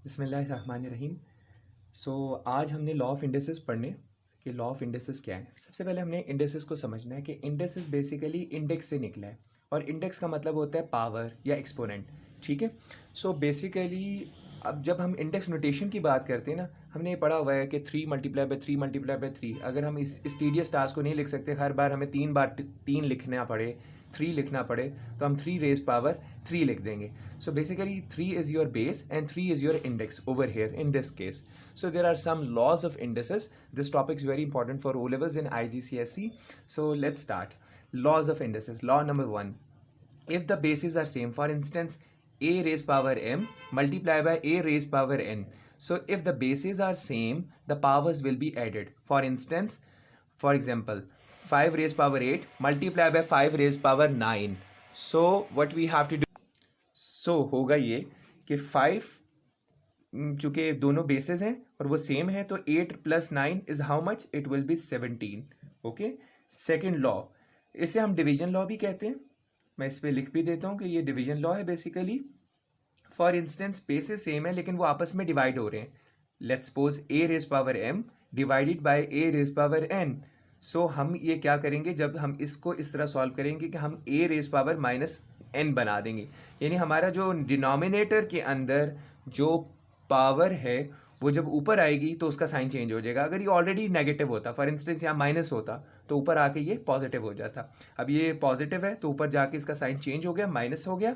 बिस्मिल्लाहिर्रहमानिर्रहीम। आज हमने लॉ ऑफ इंडेसेस पढ़ने कि लॉ ऑफ इंडेसेस क्या है। सबसे पहले हमने इंडेसेस को समझना है कि इंडेसेस बेसिकली इंडेक्स से निकला है और इंडेक्स का मतलब होता है पावर या एक्सपोनेंट। ठीक है। बेसिकली अब जब हम इंडेक्स नोटेशन की बात करते हैं ना, हमने ये पढ़ा हुआ है कि 3 × 3 × 3 अगर हम इस टीडियस टास्क को नहीं लिख सकते, हर बार हमें 3 लिखना पड़े, 3 लिखना पड़े, तो हम 3 लिख देंगे. So basically 3 is your base and 3 is your index over here in this case. So there are some laws of indices. This topic is very important for O levels in IGCSE. So let's start. Laws of indices. Law number 1. If the bases are same, for instance a raised power m multiplied by a raised power n. So if the bases are same, the powers will be added. For example 5 raised power 8 multiplied by 5 raised power 9. So what we have to do, होगा ये कि 5 चूंकि दोनों basis हैं और वो same है, तो 8 + 9 is how much, it will be 17. Okay. Second law, इसे हम डिवीजन लॉ भी कहते हैं. मैं इस पर लिख भी देता हूँ कि ये डिवीजन लॉ है basically. For instance basis same है लेकिन वो आपस में डिवाइड हो रहे हैं. Let's suppose a raise power m divided by a raise power n. So हम ये क्या करेंगे, जब हम इसको इस तरह सॉल्व करेंगे कि हम a रेज पावर -n बना देंगे, यानी हमारा जो डिनोमिनेटर के अंदर जो पावर है वो जब ऊपर आएगी तो उसका साइन चेंज हो जाएगा. अगर ये ऑलरेडी नेगेटिव होता, फॉर इंस्टेंस यहाँ माइनस होता, तो ऊपर आके ये पॉजिटिव हो जाता. अब ये पॉजिटिव है तो ऊपर जाके इसका साइन चेंज हो गया, माइनस हो गया.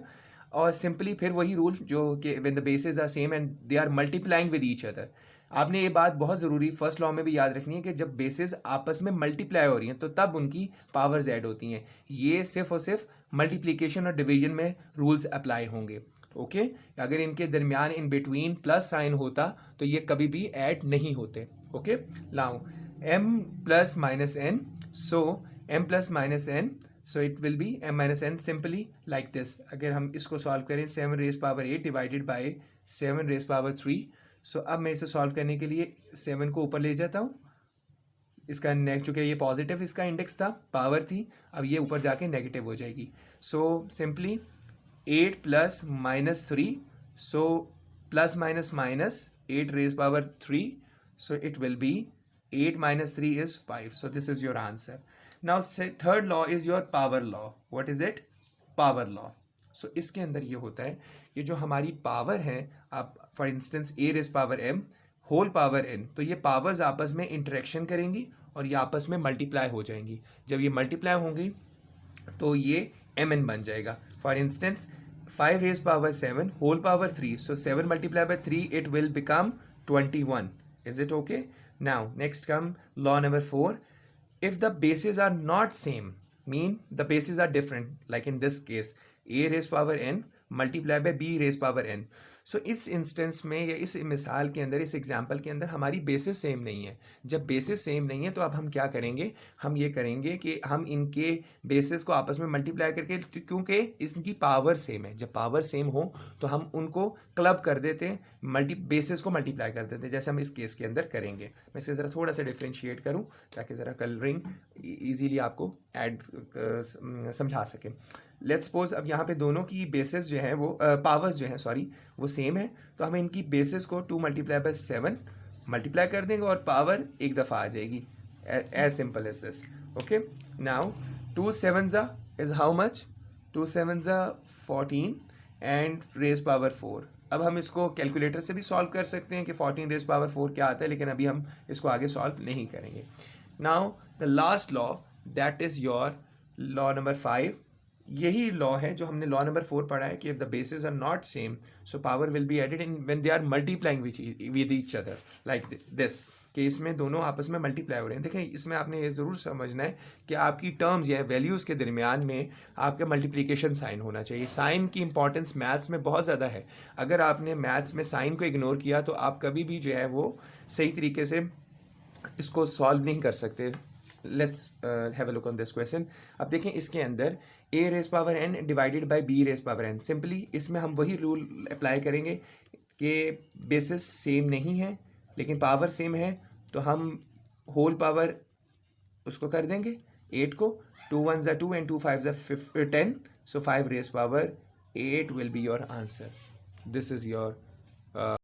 और सिंपली फिर वही रूल जो कि when the bases are same and they are multiplying with each other. आपने ये बात बहुत ज़रूरी फर्स्ट लॉ में भी याद रखनी है कि जब बेसेस आपस में मल्टीप्लाई हो रही हैं तो तब उनकी पावर्स ऐड होती हैं. ये सिर्फ और सिर्फ मल्टीप्लिकेशन और डिवीजन में रूल्स अप्लाई होंगे. ओके. अगर इनके दरमियान इन बिटवीन प्लस साइन होता तो ये कभी भी ऐड नहीं होते. Okay. Now m + -n, so m + -n, so it will be m - n simply like this. अगर हम इसको सॉल्व करें 7 raise power 8 divided by 7 raise power 3. So अब मैं इसे सॉल्व करने के लिए 7 को ऊपर ले जाता हूँ. इसका चूंकि ये पॉजिटिव इसका इंडेक्स था, पावर थी, अब ये ऊपर जाके नेगेटिव हो जाएगी. So simply 8 + -3, so ± -8 raised power 3, so it will be 8 - 3 is 5. So this is your answer. Now third law is your power law. What is it? Power law. So इसके अंदर ये होता है, ये जो हमारी पावर है, आप for instance a raised power m whole power n, तो ये पावर्स आपस में इंटरेक्शन करेंगी और ये आपस में मल्टीप्लाई हो जाएंगी. जब ये मल्टीप्लाई होंगी तो ये mn बन जाएगा. For instance 5 raised power 7 whole power 3, so 7 multiplied by 3 it will become 21. Is it okay? Now next come law number 4. If the bases are not same, mean the bases are different, like in this case a raised power n multiplied by b raised power n. सो इस instance में या इस मिसाल के अंदर, इस example के अंदर हमारी बेसिस सेम नहीं है. जब बेसिस सेम नहीं है तो अब हम क्या करेंगे, हम ये करेंगे कि हम इनके बेसिस को आपस में मल्टीप्लाई करके, क्योंकि इनकी पावर सेम है, जब पावर सेम हो तो हम उनको क्लब कर देते हैं, बेसिस को मल्टीप्लाई कर देते हैं, जैसे हम इस केस के अंदर करेंगे. मैं इसे ज़रा थोड़ा सा डिफ्रेंशिएट करूँ ताकि ज़रा कलरिंग ईजीली आपको ऐड समझा सके. लेट्स सपोज अब यहाँ पे दोनों की बेसिस जो है वो पावर्स जो है सॉरी वो सेम है, तो हम इनकी बेसिस को 2 × 7 मल्टीप्लाई कर देंगे और पावर एक दफ़ा आ जाएगी. As simple as this. Okay. Now 2 7s is how much, 2 7s 14 and raise power 4. अब हम इसको कैलकुलेटर से भी सॉल्व कर सकते हैं कि 14 रेज पावर 4 क्या आता है, लेकिन अभी हम इसको आगे सॉल्व नहीं करेंगे. Now the last law, that is your law number 5. यही लॉ है जो हमने लॉ नंबर 4 पढ़ा है कि if the basis are not same so power will be added in when they are multiplying with each other, like this. कि इसमें दोनों आपस में मल्टीप्लाई हो रहे हैं. देखें, इसमें आपने ये ज़रूर समझना है कि आपकी टर्म्स या वैल्यूज़ के दरमियान में आपका मल्टीप्लिकेशन साइन होना चाहिए. साइन की इंपॉर्टेंस मैथ्स में बहुत ज़्यादा है. अगर आपने मैथ्स में साइन को इग्नोर किया तो आप कभी भी जो है वो सही तरीके से इसको सॉल्व नहीं कर सकते. Let's have a look on this question. अब देखें, इसके अंदर a raise power n divided by b raise power n. Simply इसमें हम वही रूल अप्लाई करेंगे कि बेसिस सेम नहीं है लेकिन पावर सेम है, तो हम होल पावर उसको कर देंगे 8 को. 2 1s 2 and 2 5s 10, so 5 raise power 8 will be your answer. This is your